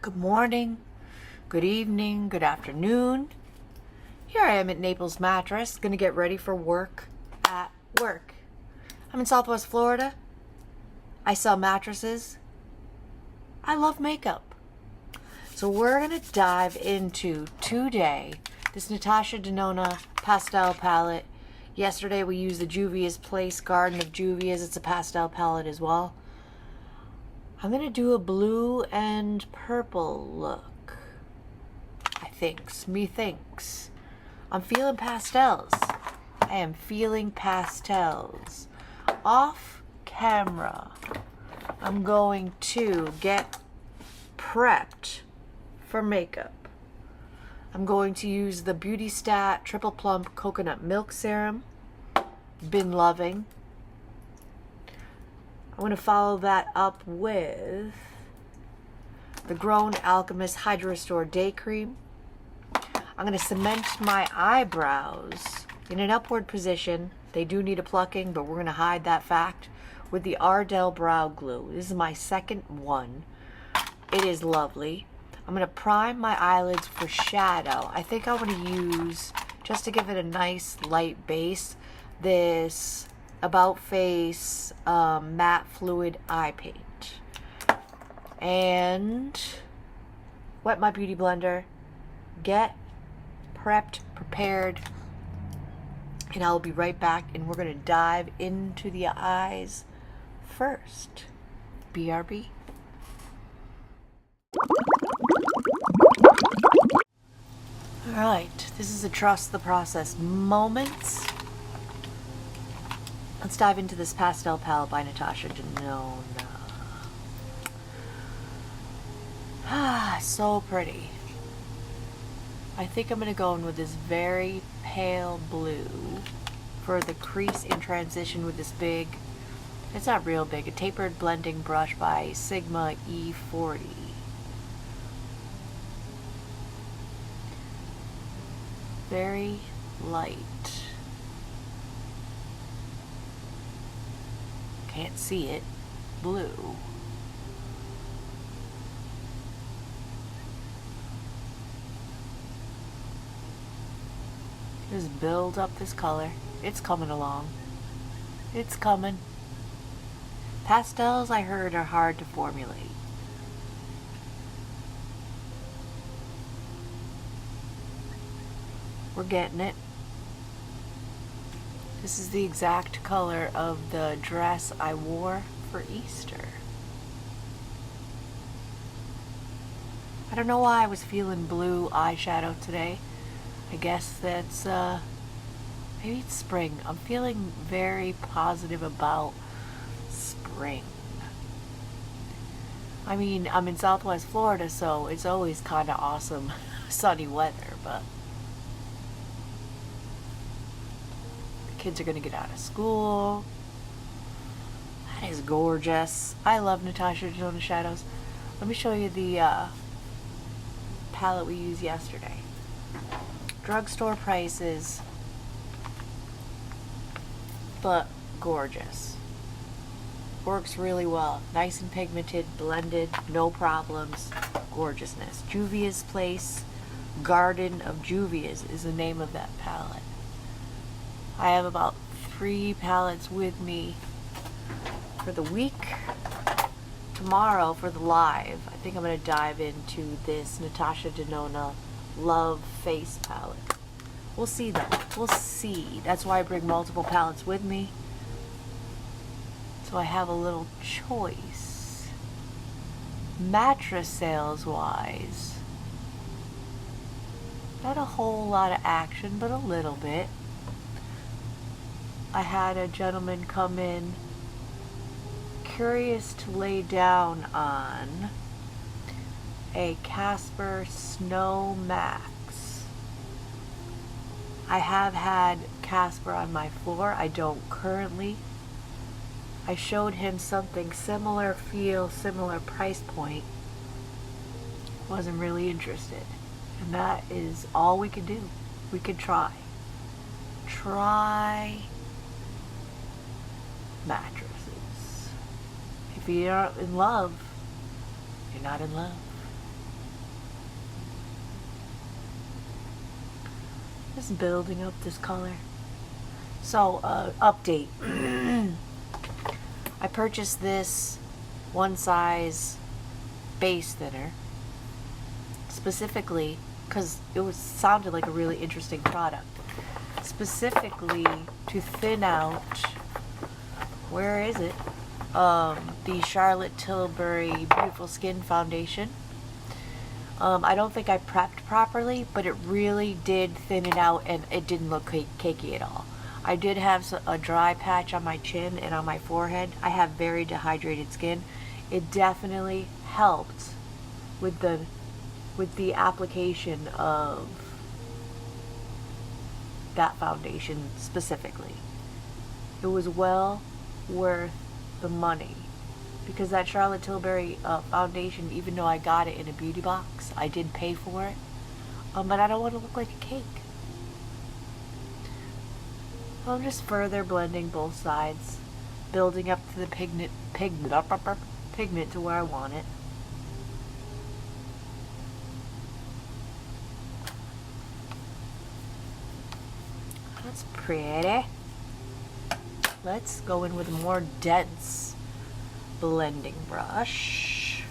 Good morning, good evening, good afternoon. Here I am at Naples Mattress, gonna get ready for work at work. I'm in Southwest Florida. I sell mattresses. I love makeup. So we're gonna dive into today this Natasha Denona pastel palette. Yesterday we used the Juvia's Place Garden of Juvia's. It's a pastel palette as well. I'm gonna do a blue and purple look. Methinks. I'm feeling pastels. I am feeling pastels. Off camera, I'm going to get prepped for makeup. I'm going to use the Beauty Stat Triple Plump Coconut Milk Serum. Been loving. I'm going to follow that up with the Grown Alchemist Hydro Restore Day Cream. I'm going to cement my eyebrows in an upward position. They do need a plucking, but we're going to hide that fact with the Ardell Brow Glue. This is my second one. It is lovely. I'm going to prime my eyelids for shadow. I think I want to use, just to give it a nice light base, this About Face matte fluid eye paint. And wet my beauty blender, get prepped, prepared, and I'll be right back, and we're going to dive into the eyes first. BRB. Alright, this is a trust the process moment. Let's dive into this pastel palette by Natasha Denona. Ah, so pretty. I think I'm going to go in with this very pale blue for the crease in transition with this big, it's not real big, a tapered blending brush by Sigma E40. Very light. Can't see it. Blue. Just build up this color. It's coming along. It's coming. Pastels, I heard, are hard to formulate. We're getting it. This is the exact color of the dress I wore for Easter. I don't know why I was feeling blue eyeshadow today. I guess that's, maybe it's spring. I'm feeling very positive about spring. I mean, I'm in Southwest Florida, so it's always kind of awesome sunny weather, but kids are going to get out of school. That is gorgeous. I love Natasha Denona shadows. Let me show you the palette we used yesterday. Drugstore prices, but gorgeous. Works really well. Nice and pigmented, blended, no problems. Gorgeousness. Juvia's Place Garden of Juvia's is the name of that palette. I have about 3 palettes with me for the week. Tomorrow for the live, I think I'm going to dive into this Natasha Denona Love Face palette. We'll see though. We'll see. That's why I bring multiple palettes with me, so I have a little choice. Mattress sales wise, not a whole lot of action, but a little bit. I had a gentleman come in curious to lay down on a Casper Snow Max. I have had Casper on my floor. I don't currently. I showed him something similar feel, similar price point. Wasn't really interested. And that is all we could do. We could try. Try mattresses. If you're not in love, you're not in love. Just building up this color. So, update. I purchased this one size base thinner specifically because it sounded like a really interesting product. Specifically to thin out, where is it? The Charlotte Tilbury Beautiful Skin Foundation. I don't think I prepped properly, but it really did thin it out and it didn't look cakey at all. I did have a dry patch on my chin and on my forehead. I have very dehydrated skin. It definitely helped with the application of that foundation specifically. It was well worth the money because that Charlotte Tilbury foundation, even though I got it in a beauty box, I did pay for it, but I don't want to look like a cake. I'm just further blending both sides, building up to the pigment to where I want it. That's pretty. Let's go in with a more dense blending brush.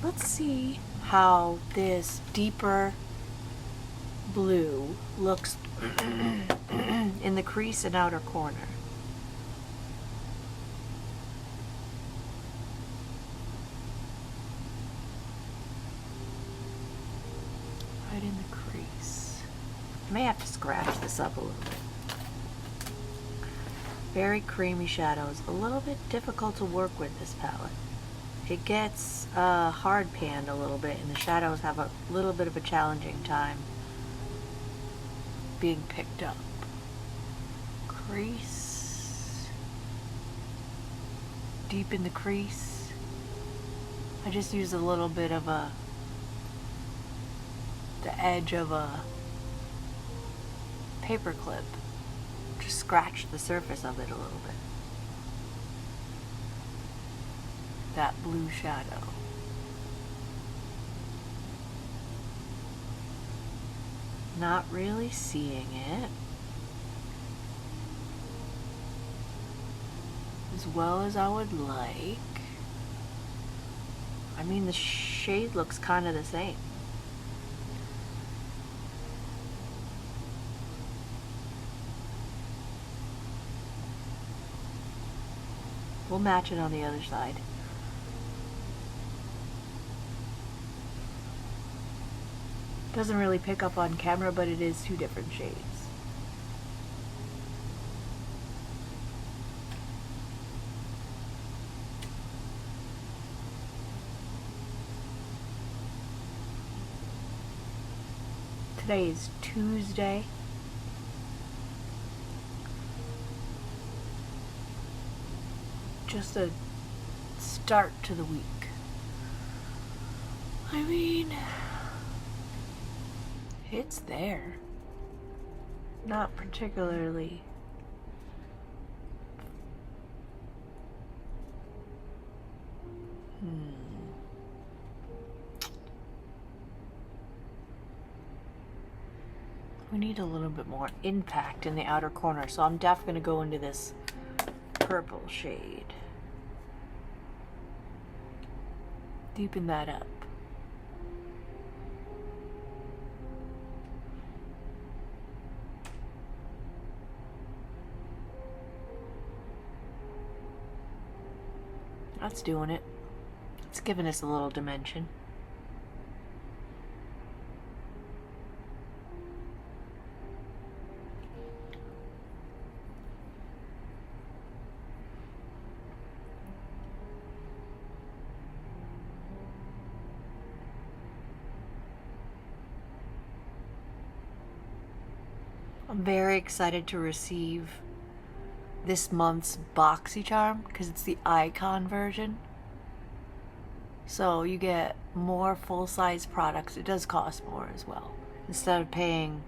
Let's see how this deeper blue looks in the crease and outer corner. Right in the crease. I may have to scratch this up a little bit. Very creamy shadows. A little bit difficult to work with this palette. It gets hard panned a little bit and the shadows have a little bit of a challenging time being picked up. Crease. Deep in the crease. I just use a little bit of the edge of a paper clip. Just scratch the surface of it a little bit. That blue shadow. Not really seeing it as well as I would like. I mean, the shade looks kind of the same. We'll match it on the other side. Doesn't really pick up on camera, but it is two different shades. Today is Tuesday. Just a start to the week. I mean, it's there. Not particularly. We need a little bit more impact in the outer corner, so I'm definitely going to go into this purple shade. Deepen that up. That's doing it. It's giving us a little dimension. I'm very excited to receive this month's BoxyCharm because it's the icon version. So you get more full-size products. It does cost more as well. Instead of paying,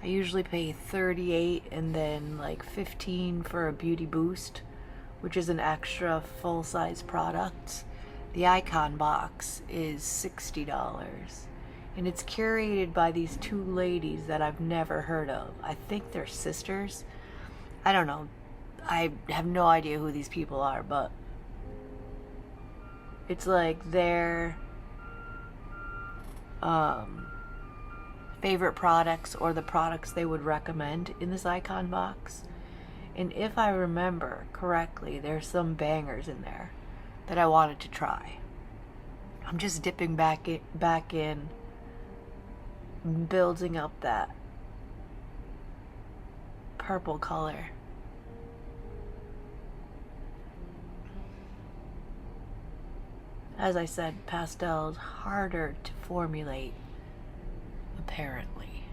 I usually pay $38 and then like $15 for a Beauty Boost, which is an extra full-size product. The icon box is $60. And it's curated by these two ladies that I've never heard of. I think they're sisters. I don't know. I have no idea who these people are, but it's like their favorite products or the products they would recommend in this icon box. And if I remember correctly, there's some bangers in there that I wanted to try. I'm just dipping back in, building up that purple color. As I said, pastel's harder to formulate, apparently.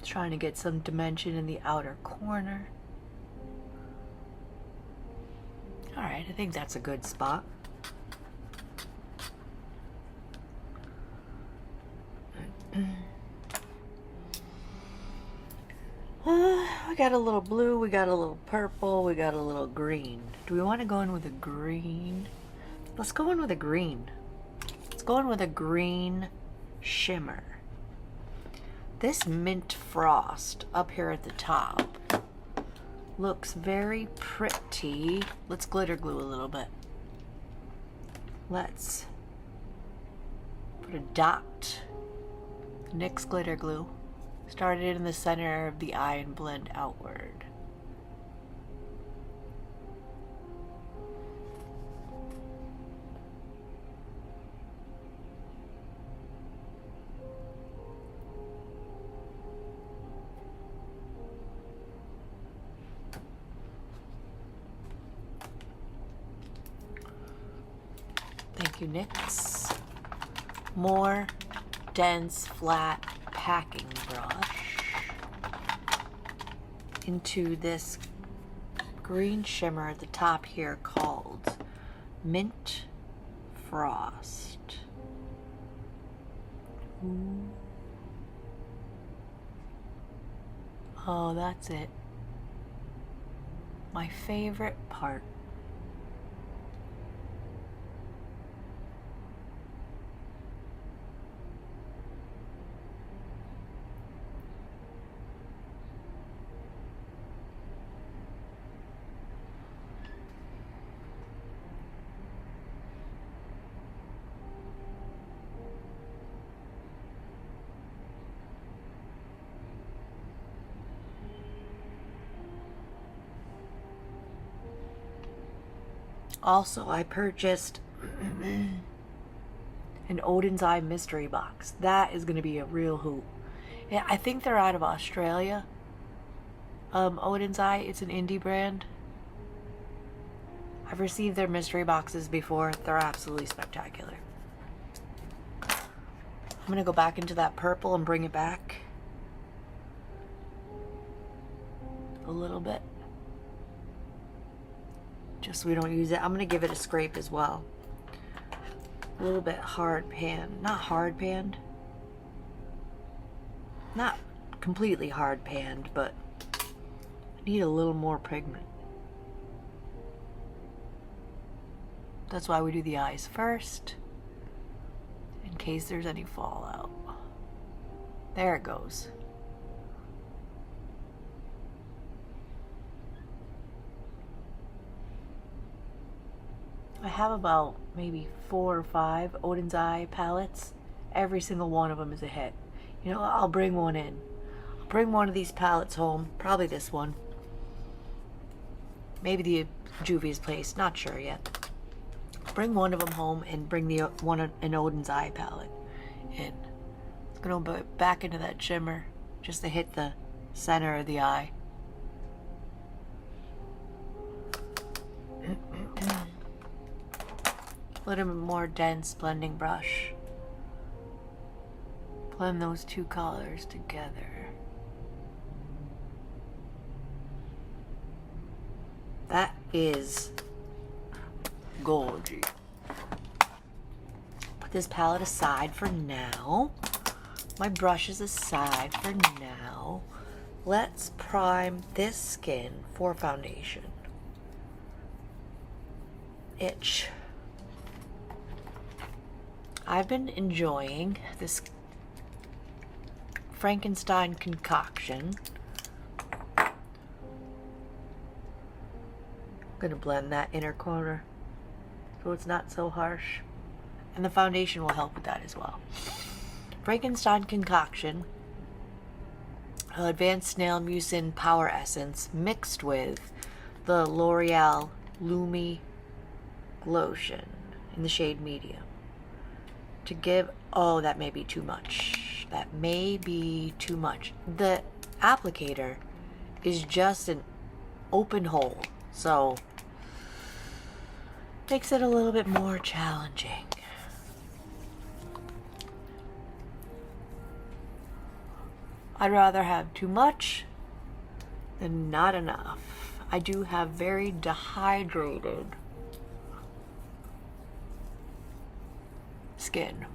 Trying to get some dimension in the outer corner. Alright, I think that's a good spot. We got a little blue, we got a little purple, we got a little green. Do we want to go in with a green? Let's go in with a green. Let's go in with a green shimmer. This mint frost up here at the top looks very pretty. Let's glitter glue a little bit. Let's put a dot. NYX glitter glue. Start it in the center of the eye and blend outward. Thank you, NYX. More dense, flat packing brush into this green shimmer at the top here called Mint Frost. Ooh. Oh, that's it. My favorite part. Also, I purchased an Odin's Eye mystery box. That is going to be a real hoot. Yeah, I think they're out of Australia. Odin's Eye, it's an indie brand. I've received their mystery boxes before. They're absolutely spectacular. I'm going to go back into that purple and bring it back a little bit. Just so we don't use it. I'm going to give it a scrape as well. A little bit hard pan. Not hard panned. Not completely hard panned, but I need a little more pigment. That's why we do the eyes first, in case there's any fallout. There it goes. I have about maybe 4 or 5 Odin's Eye palettes. Every single one of them is a hit. You know, I'll bring one in. I'll bring one of these palettes home. Probably this one. Maybe the Juvia's Place. Not sure yet. Bring one of them home and bring the an Odin's Eye palette in. It's going to go back into that shimmer just to hit the center of the eye. A little bit more dense blending brush. Blend those two colors together. That is gorgeous. Put this palette aside for now. My brushes aside for now. Let's prime this skin for foundation. itch. I've been enjoying this Frankenstein concoction. I'm gonna blend that inner corner so it's not so harsh. And the foundation will help with that as well. Frankenstein concoction, advanced snail mucin power essence mixed with the L'Oreal Lumi Glotion in the shade medium. To give, oh, that may be too much. That may be too much. The applicator is just an open hole, so makes it a little bit more challenging. I'd rather have too much than not enough. I do have very dehydrated skin.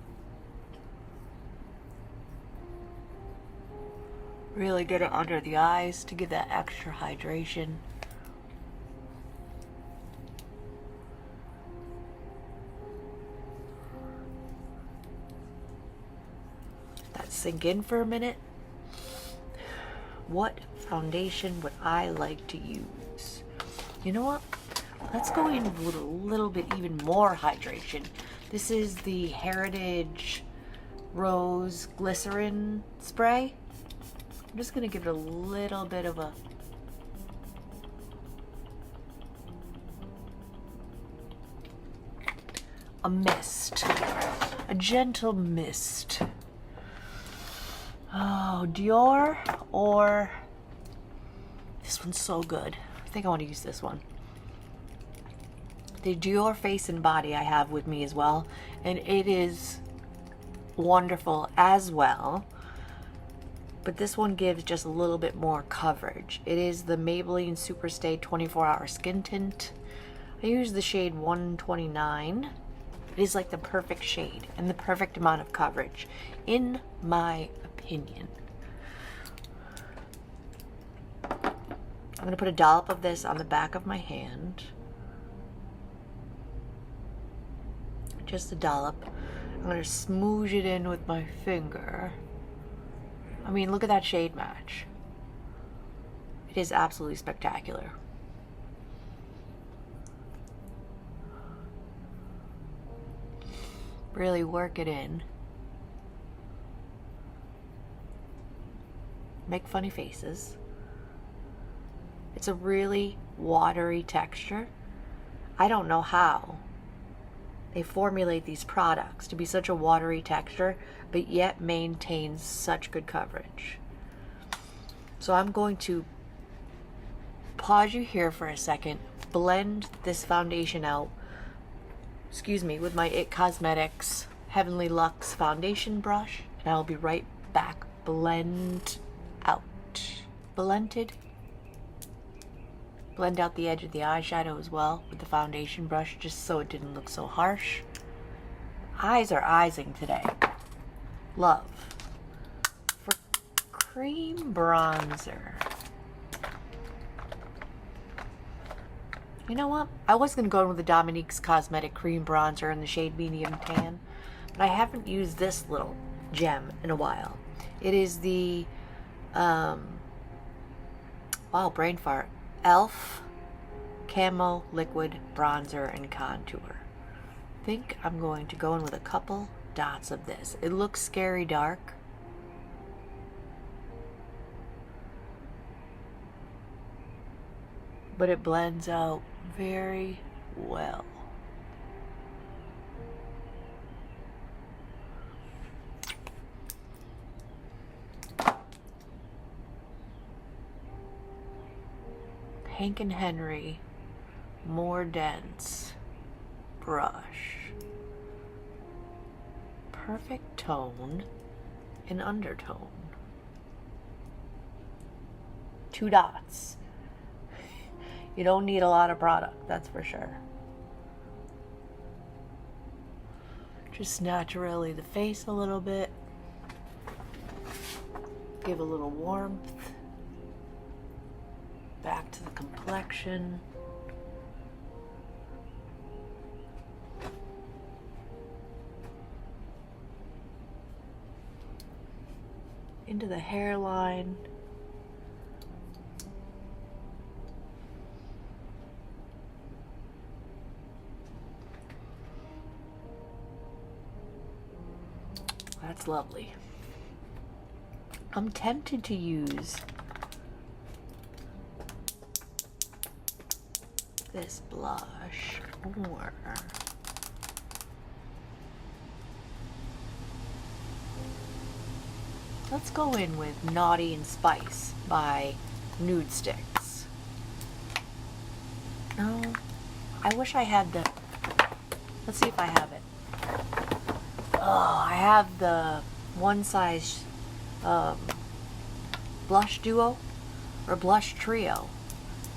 Really get it under the eyes to give that extra hydration. That sink in for a minute. What foundation would I like to use? You know what? Let's go in with a little bit even more hydration. This is the Heritage Rose Glycerin Spray. I'm just going to give it a little bit of a mist. A gentle mist. Oh, Dior or this one's so good. I think I want to use this one. The Dior Face and Body I have with me as well, and it is wonderful as well. But this one gives just a little bit more coverage. It is the Maybelline Superstay 24-Hour Skin Tint. I use the shade 129. It is like the perfect shade and the perfect amount of coverage, in my opinion. I'm going to put a dollop of this on the back of my hand. Just a dollop. I'm going to smoosh it in with my finger. I mean, look at that shade match. It is absolutely spectacular. Really work it in. Make funny faces. It's a really watery texture. I don't know how they formulate these products to be such a watery texture, but yet maintains such good coverage. So I'm going to pause you here for a second, blend this foundation out, with my IT Cosmetics Heavenly Luxe foundation brush, and I'll be right back. Blend out. Blended. Blend out the edge of the eyeshadow as well with the foundation brush, just so it didn't look so harsh. Eyes are eyesing today. Love. For cream bronzer, you know what? I was going to go in with the Dominique's Cosmetic Cream Bronzer in the shade Medium Tan, but I haven't used this little gem in a while. It is the, wow, brain fart, e.l.f. Camo Liquid Bronzer and Contour. I think I'm going to go in with a couple dots of this. It looks scary dark. But it blends out very well. Hank and Henry More Dense brush. Perfect tone and undertone. 2 dots. You don't need a lot of product, that's for sure. Just naturally the face a little bit. Give a little warmth. Back to the complexion. into the hairline. That's lovely. I'm tempted to use this blush, or let's go in with Naughty and Spice by Nude Sticks. No, I wish I had the, let's see if I have it. Oh, I have the One Size blush duo or blush trio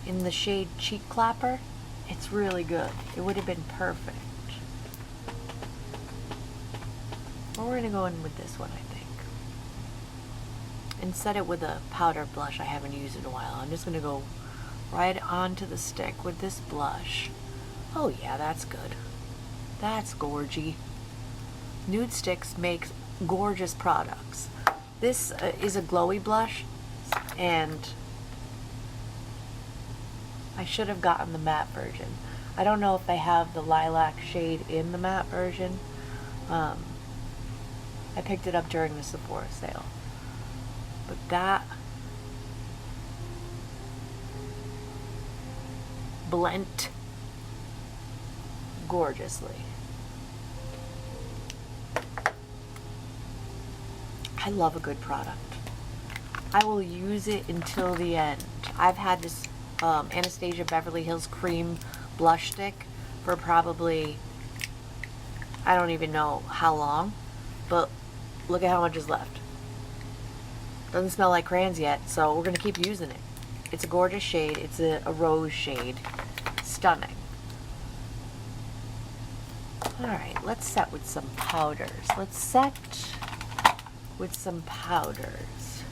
in the shade Cheek Clapper. It's really good. It would have been perfect. Well, we're gonna go in with this one, I think, and set it with a powder blush I haven't used in a while. I'm just gonna go right onto the stick with this blush. Oh yeah, that's good. That's gorgy. Nude Sticks makes gorgeous products. This is a glowy blush, and I should have gotten the matte version. I don't know if they have the lilac shade in the matte version. I picked it up during the Sephora sale. But that blent gorgeously. I love a good product. I will use it until the end. I've had this Anastasia Beverly Hills Cream blush stick for probably, I don't even know how long, but look at how much is left. Doesn't smell like crayons yet, so we're gonna keep using it. It's a gorgeous shade. It's a rose shade. Stunning. Alright, let's set with some powders. Let's set with some powders.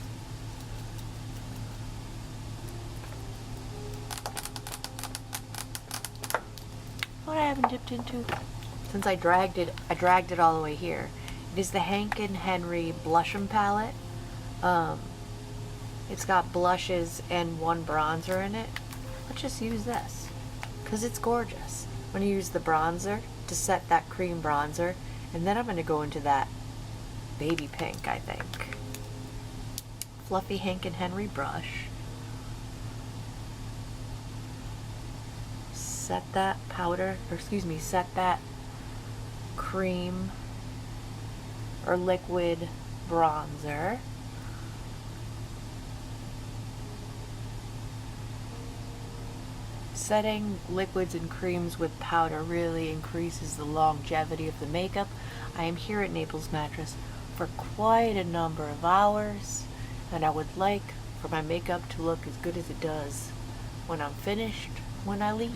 What I haven't dipped into since I dragged it all the way here. It is the Hank and Henry Blush'em palette. It's got blushes and one bronzer in it. Let's just use this because it's gorgeous. I'm going to use the bronzer to set that cream bronzer, and then I'm going to go into that baby pink, I think. Fluffy Hank and Henry brush. Set that powder, or excuse me, set that cream or liquid bronzer. Setting liquids and creams with powder really increases the longevity of the makeup. I am here at Naples Mattress for quite a number of hours, and I would like for my makeup to look as good as it does when I'm finished, when I leave.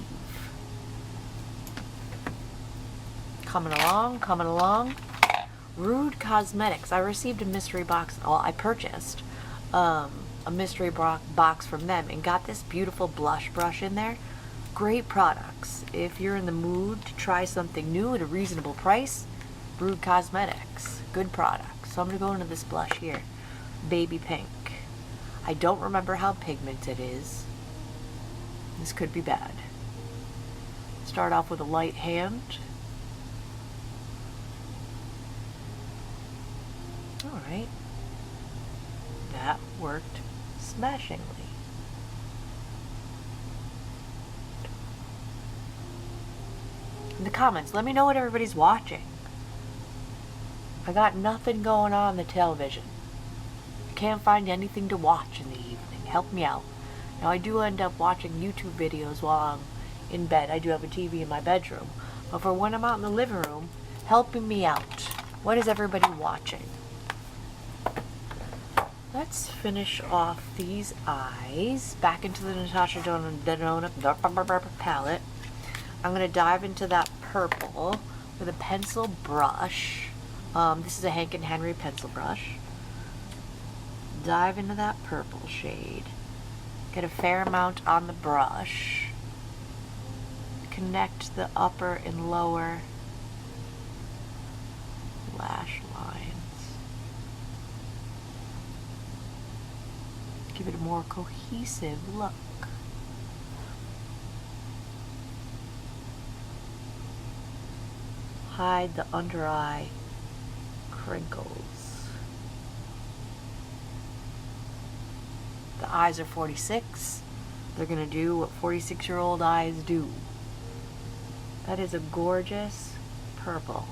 Coming along, coming along. Rude Cosmetics. I received a mystery box. Well, I purchased a mystery box from them and got this beautiful blush brush in there. Great products. If you're in the mood to try something new at a reasonable price, Rude Cosmetics. Good products. So I'm going to go into this blush here. Baby pink. I don't remember how pigmented it is. This could be bad. Start off with a light hand. Alright. That worked smashingly. In the comments, let me know what everybody's watching. I got nothing going on the television. I can't find anything to watch in the evening. Help me out. Now, I do end up watching YouTube videos while I'm in bed. I do have a TV in my bedroom. But for when I'm out in the living room, helping me out. What is everybody watching? Let's finish off these eyes. Back into the Natasha Denona palette. I'm going to dive into that purple with a pencil brush. This is a Hank and Henry pencil brush. Dive into that purple shade. Get a fair amount on the brush. Connect the upper and lower lash lines. give it a more cohesive look. Hide the under eye crinkles. The eyes are 46. They're gonna do what 46-year-old eyes do. That is a gorgeous purple.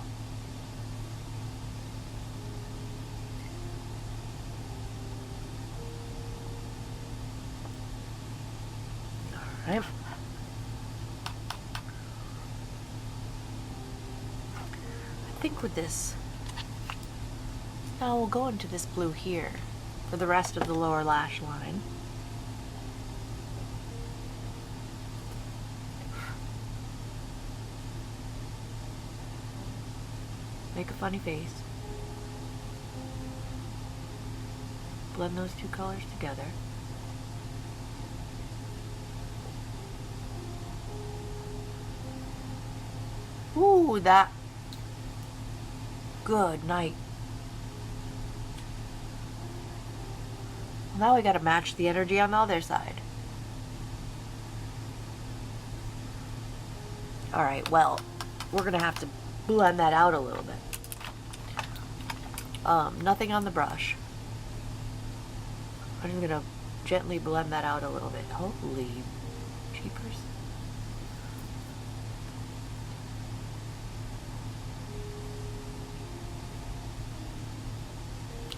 All right. I think with this, now we'll go into this blue here for the rest of the lower lash line. Make a funny face. Blend those two colors together. Ooh, that. Good night. Now we gotta match the energy on the other side. Alright, well, we're gonna have to blend that out a little bit. Nothing on the brush. I'm just gonna gently blend that out a little bit. Holy jeepers.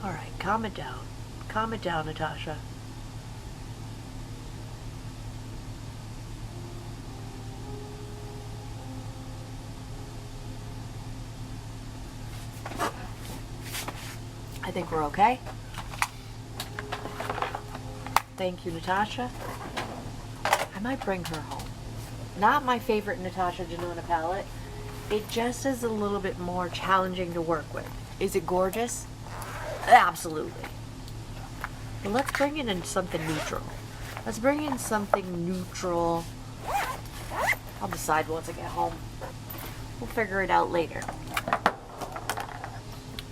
Alright, calm it down. Calm it down, Natasha. I think we're okay. Thank you, Natasha. I might bring her home. Not my favorite Natasha Denona palette. It just is a little bit more challenging to work with. Is it gorgeous? Absolutely. But let's bring it in something neutral. Let's bring in something neutral. I'll decide once I get home. We'll figure it out later.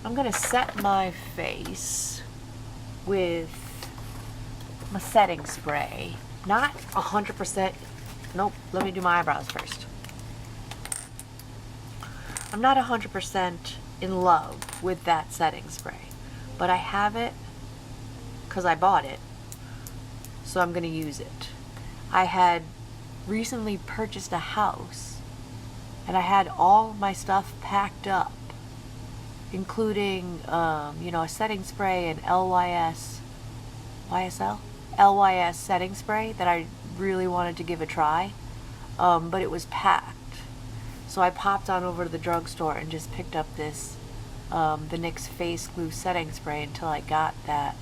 I'm gonna set my face with my setting spray. Not 100%. Nope, let me do my eyebrows first. I'm not 100% in love with that setting spray, but I have it because I bought it, so I'm gonna use it. I had recently purchased a house and I had all my stuff packed up, including a setting spray and LYS setting spray that I really wanted to give a try, but it was packed. So I popped on over to the drugstore and just picked up this, the NYX Face Glue setting spray until I got that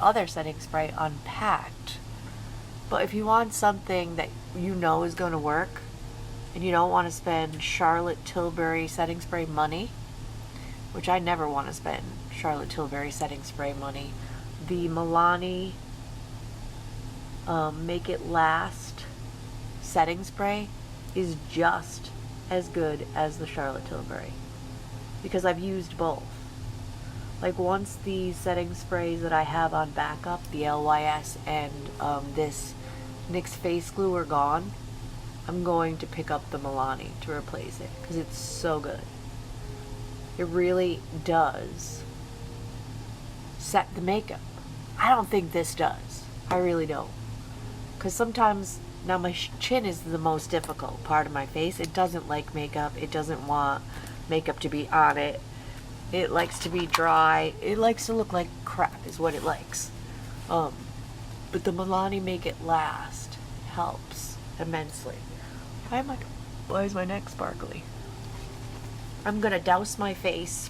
other setting spray unpacked. But if you want something that you know is going to work, and you don't want to spend Charlotte Tilbury setting spray money, which I never want to spend Charlotte Tilbury setting spray money, the Milani Make It Last setting spray is just as good as the Charlotte Tilbury, because I've used both. Like, once the setting sprays that I have on backup, the LYS and this NYX Face Glue are gone, I'm going to pick up the Milani to replace it because it's so good. It really does set the makeup. I don't think this does. I really don't. Because sometimes, now my chin is the most difficult part of my face. It doesn't like makeup. It doesn't want makeup to be on it. It likes to be dry. It likes to look like crap is what it likes. But the Milani Make It Last helps immensely. Why is my neck sparkly? I'm gonna douse my face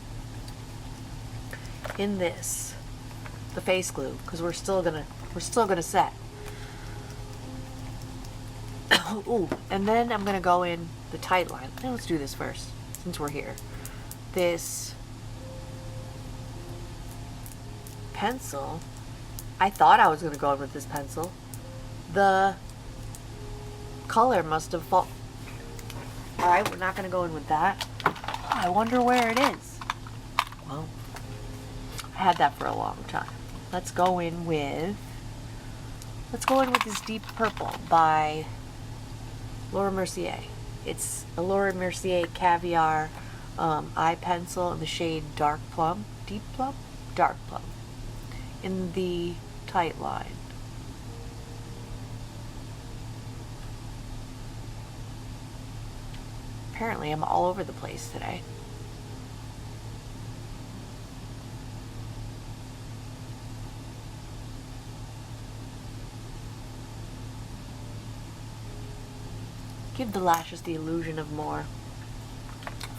in this, the face glue, because we're still gonna set. Ooh, and then I'm gonna go in the tight line. Now let's do this first, since we're here. This pencil, I thought I was gonna go in with this pencil. The color must have fallen. Alright, we're not gonna go in with that. I wonder where it is. Well, I had that for a long time. let's go in with this Deep Purple by Laura Mercier. It's a Laura Mercier Caviar eye pencil in the shade Dark Plum, Deep Plum, Dark Plum, in the tight line. Apparently I'm all over the place today. Give the lashes the illusion of more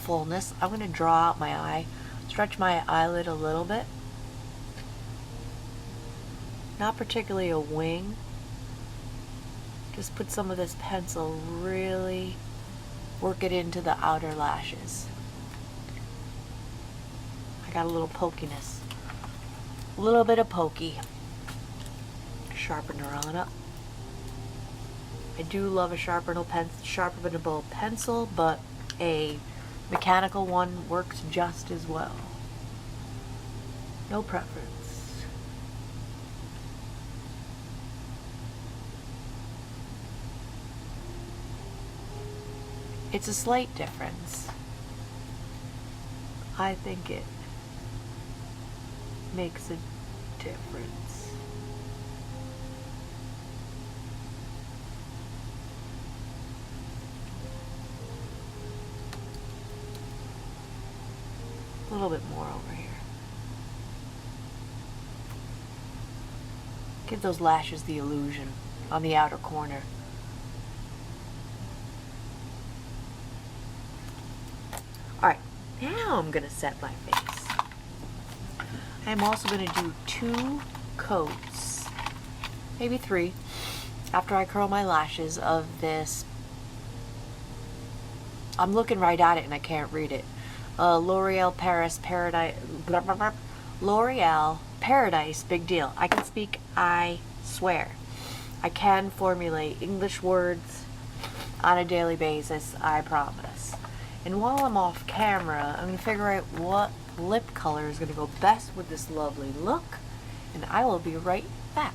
fullness. I'm going to draw out my eye, stretch my eyelid a little bit. Not particularly a wing. Just put some of this pencil, really work it into the outer lashes. I got a little pokiness. A little bit of pokey. Sharpener on up. I do love a sharpenable pencil, but a mechanical one works just as well. No preference. It's a slight difference. I think it makes a difference. A little bit more over here. Give those lashes the illusion on the outer corner. Alright, now I'm going to set my face. I'm also going to do 2 coats, maybe 3, after I curl my lashes of this. I'm looking right at it and I can't read it. L'Oreal Paradise, big deal. I can speak, I swear. I can formulate English words on a daily basis, I promise. And while I'm off camera, I'm going to figure out what lip color is going to go best with this lovely look, and I will be right back.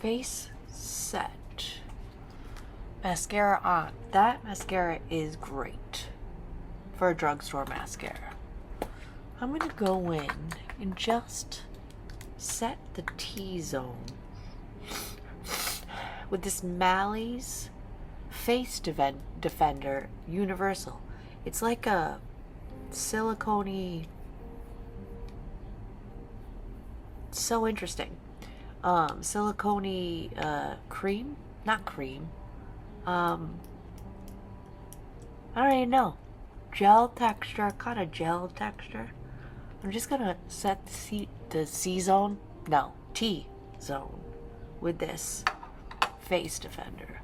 Face set. Mascara on. That mascara is great for a drugstore mascara. I'm going to go in and just set the T-zone with this Mally's Face Defender Universal. It's like a silicone-y, so interesting. Silicone-y cream? Not cream. I don't even know. Gel texture, kind of gel texture. I'm just gonna set the C-zone, no, T-zone with this Face Defender.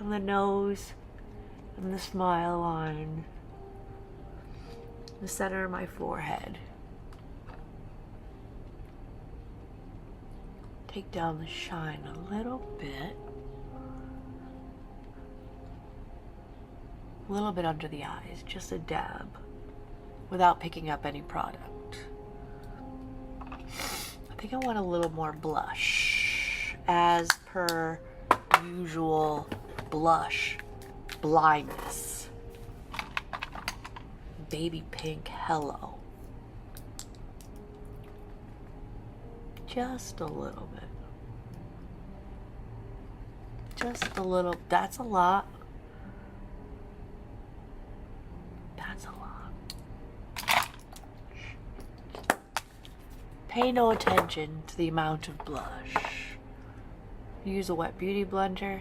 On the nose, and the smile line, the center of my forehead. Take down the shine a little bit. A little bit under the eyes, just a dab, without picking up any product. I think I want a little more blush, as per usual blush blindness. Baby pink hello. Just a little bit. Just a little, that's a lot. That's a lot. Pay no attention to the amount of blush. Use a wet beauty blender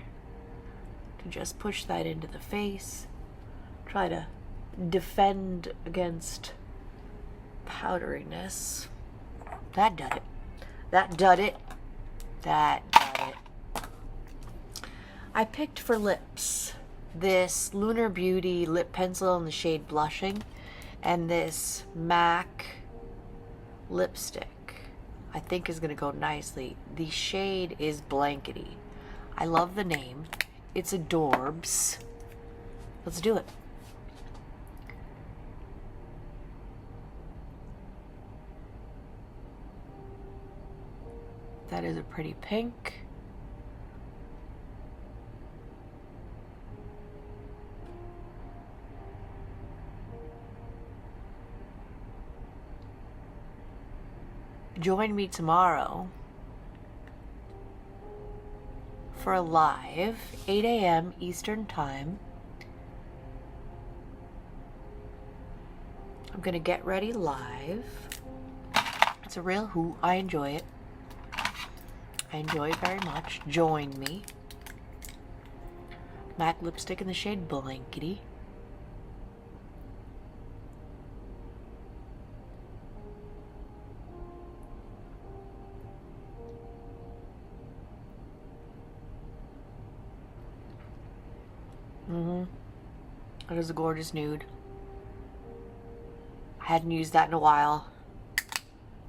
to just push that into the face. Try to defend against powderiness. That did it. That did it. That did it. I picked for lips this Lunar Beauty lip pencil in the shade Blushing and this MAC lipstick. I think is going to go nicely. The shade is Blankety. I love the name. It's adorbs. Let's do it. That is a pretty pink. Join me tomorrow for a live 8 a.m. Eastern Time. I'm gonna get ready live. It's a real hoot. I enjoy it. I enjoy it very much. Join me. MAC lipstick in the shade Blankety. That is a gorgeous nude. I hadn't used that in a while.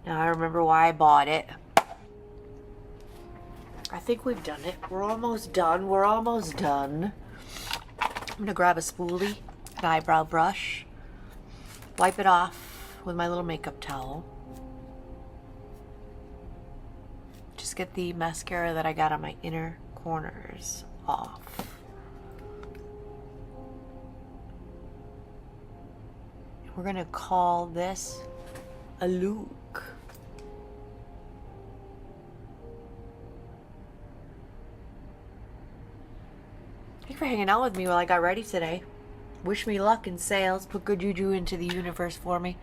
Now I remember why I bought it. I think we've done it. We're almost done. We're almost done. I'm gonna grab a spoolie, an eyebrow brush, wipe it off with my little makeup towel. Just get the mascara that I got on my inner corners off. We're gonna call this a look. Thank you for hanging out with me while I got ready today. Wish me luck in sales. Put good juju into the universe for me.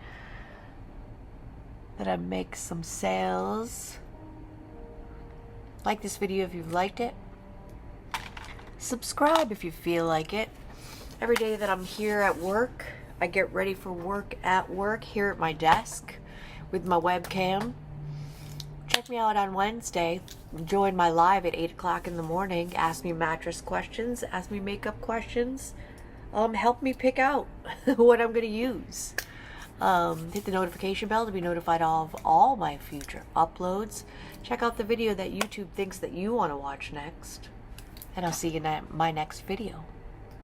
That I make some sales. Like this video if you've liked it. Subscribe if you feel like it. Every day that I'm here at work, I get ready for work at work here at my desk with my webcam. Check me out on Wednesday. Join my live at 8 o'clock in the morning. Ask me mattress questions. Ask me makeup questions. Help me pick out what I'm going to use. Hit the notification bell to be notified of all my future uploads. Check out the video that YouTube thinks that you want to watch next. And I'll see you in my next video.